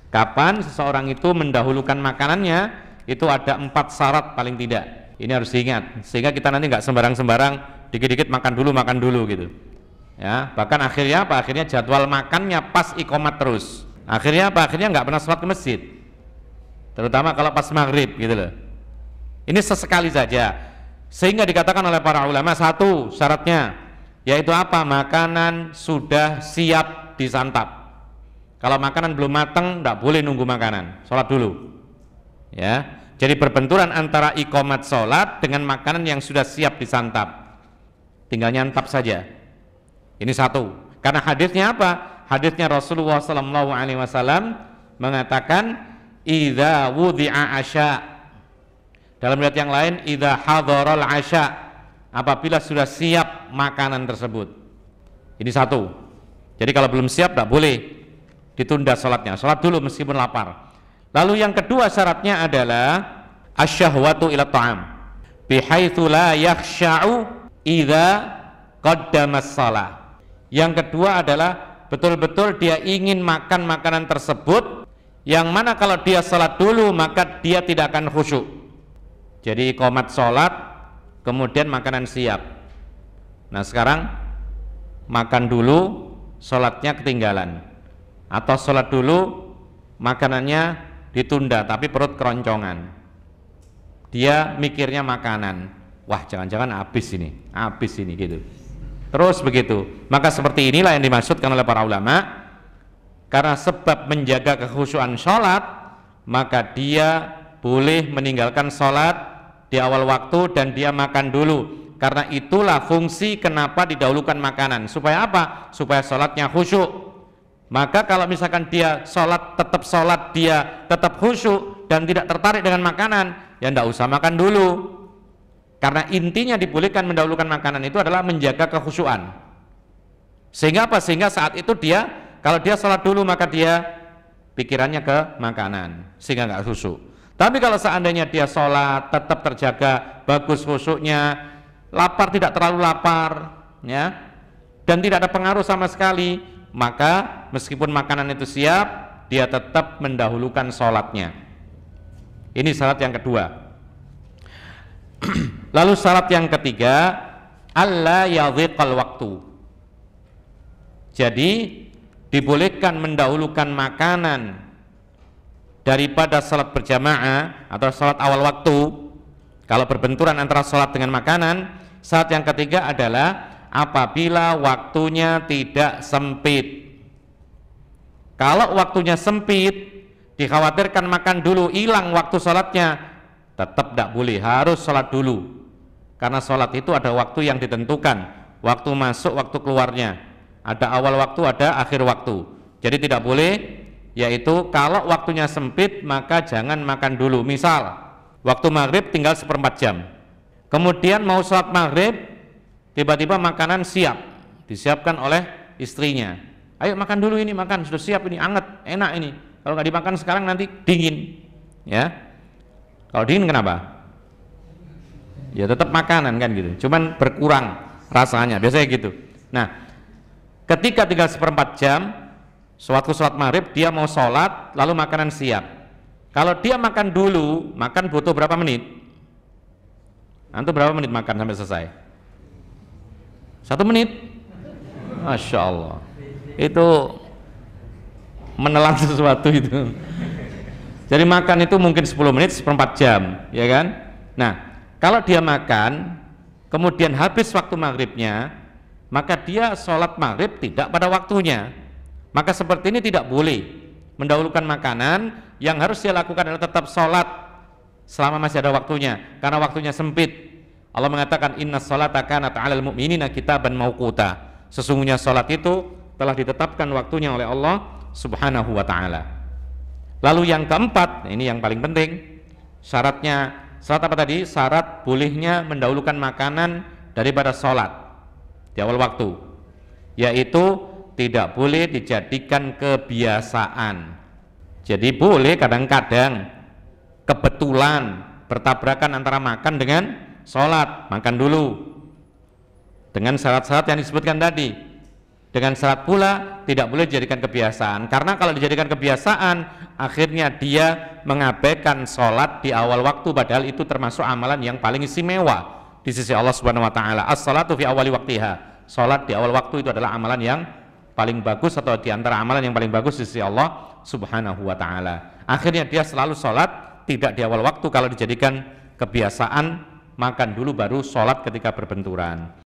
Kapan seseorang itu mendahulukan makanannya, itu ada 4 syarat paling tidak. Ini harus diingat, sehingga kita nanti nggak sembarang-sembarang dikit-dikit makan dulu gitu. Ya, bahkan akhirnya apa? Akhirnya jadwal makannya pas iqomat terus. Akhirnya apa? Akhirnya nggak pernah sholat ke masjid. Terutama kalau pas maghrib gitu loh. Ini sesekali saja. Sehingga dikatakan oleh para ulama, 1 syaratnya yaitu apa? Makanan sudah siap disantap. Kalau makanan belum matang, tidak boleh nunggu makanan, sholat dulu. Ya, jadi berbenturan antara iqomat sholat dengan makanan yang sudah siap disantap. Tinggal nyantap saja. Ini 1. Karena hadisnya apa? Hadisnya Rasulullah SAW mengatakan, idza wudi'a asya. Dalam riwayat yang lain, idza hadaral asya. Apabila sudah siap makanan tersebut. Ini 1. Jadi kalau belum siap tidak boleh ditunda sholatnya, sholat dulu meskipun lapar. Lalu yang kedua syaratnya adalah asyahwatu ila ta'am bihaitsu la yakhsha'u idza qaddamas shalah. Yang kedua adalah betul-betul dia ingin makan makanan tersebut, yang mana kalau dia sholat dulu maka dia tidak akan khusyuk. Jadi iqamat sholat kemudian makanan siap. Nah sekarang makan dulu, sholatnya ketinggalan, atau sholat dulu makanannya ditunda tapi perut keroncongan, dia mikirnya makanan, wah jangan-jangan habis ini gitu, terus begitu. Maka seperti inilah yang dimaksudkan oleh para ulama, karena sebab menjaga kekhusyuan sholat maka dia boleh meninggalkan sholat di awal waktu dan dia makan dulu. Karena itulah fungsi kenapa didahulukan makanan, supaya apa? Supaya sholatnya khusyuk. Maka kalau misalkan dia tetap sholat dia tetap khusyuk dan tidak tertarik dengan makanan, ya tidak usah makan dulu. Karena intinya dibolehkan mendahulukan makanan itu adalah menjaga kekhusyuan. Sehingga apa? Sehingga saat itu dia, kalau dia sholat dulu maka dia pikirannya ke makanan, sehingga nggak khusyuk. Tapi kalau seandainya dia sholat tetap terjaga bagus khusyuknya, lapar tidak terlalu lapar, ya, dan tidak ada pengaruh sama sekali, maka meskipun makanan itu siap, dia tetap mendahulukan sholatnya. Ini syarat yang kedua. Lalu syarat yang ketiga, alla yadhiqal waktu. Jadi dibolehkan mendahulukan makanan daripada sholat berjamaah atau sholat awal waktu. Kalau berbenturan antara sholat dengan makanan, syarat yang ketiga adalah apabila waktunya tidak sempit. Kalau waktunya sempit, dikhawatirkan makan dulu hilang waktu sholatnya, tetap tidak boleh, harus sholat dulu. Karena sholat itu ada waktu yang ditentukan, waktu masuk, waktu keluarnya, ada awal waktu, ada akhir waktu. Jadi tidak boleh, yaitu kalau waktunya sempit maka jangan makan dulu. Misal waktu maghrib tinggal 1/4 jam, kemudian mau sholat maghrib, tiba-tiba makanan siap, disiapkan oleh istrinya. Ayo makan dulu, ini makan sudah siap, ini anget, enak ini. Kalau nggak dimakan sekarang nanti dingin, ya. Kalau dingin kenapa? Ya tetap makanan kan gitu, cuman berkurang rasanya, biasanya gitu. Nah, ketika tinggal 1/4 jam, suatu sholat maghrib dia mau sholat, lalu makanan siap. Kalau dia makan dulu, makan butuh berapa menit? Antum berapa menit makan sampai selesai? 1 menit. Masya Allah, itu menelan sesuatu itu. Jadi makan itu mungkin 10 menit, 1/4 jam, ya kan? Nah, kalau dia makan kemudian habis waktu maghribnya, maka dia sholat maghrib tidak pada waktunya. Maka seperti ini tidak boleh mendahulukan makanan. Yang harus dia lakukan adalah tetap sholat selama masih ada waktunya, karena waktunya sempit. Allah mengatakan inna sholata kanat 'alal mu'minina kitaban mauquta. Sesungguhnya sholat itu telah ditetapkan waktunya oleh Allah Subhanahu wa ta'ala. Lalu yang keempat, ini yang paling penting, syaratnya, syarat apa tadi? Syarat bolehnya mendahulukan makanan daripada sholat di awal waktu, yaitu tidak boleh dijadikan kebiasaan. Jadi boleh kadang-kadang kebetulan bertabrakan antara makan dengan sholat, makan dulu dengan syarat-syarat yang disebutkan tadi. Dengan syarat pula tidak boleh dijadikan kebiasaan, karena kalau dijadikan kebiasaan akhirnya dia mengabaikan sholat di awal waktu, padahal itu termasuk amalan yang paling istimewa di sisi Allah Subhanahu wa taala. As-salatu fi awali waqtiha. Salat di awal waktu itu adalah amalan yang paling bagus, atau di antara amalan yang paling bagus di sisi Allah Subhanahu wa taala. Akhirnya dia selalu salat tidak di awal waktu kalau dijadikan kebiasaan, makan dulu baru salat ketika berbenturan.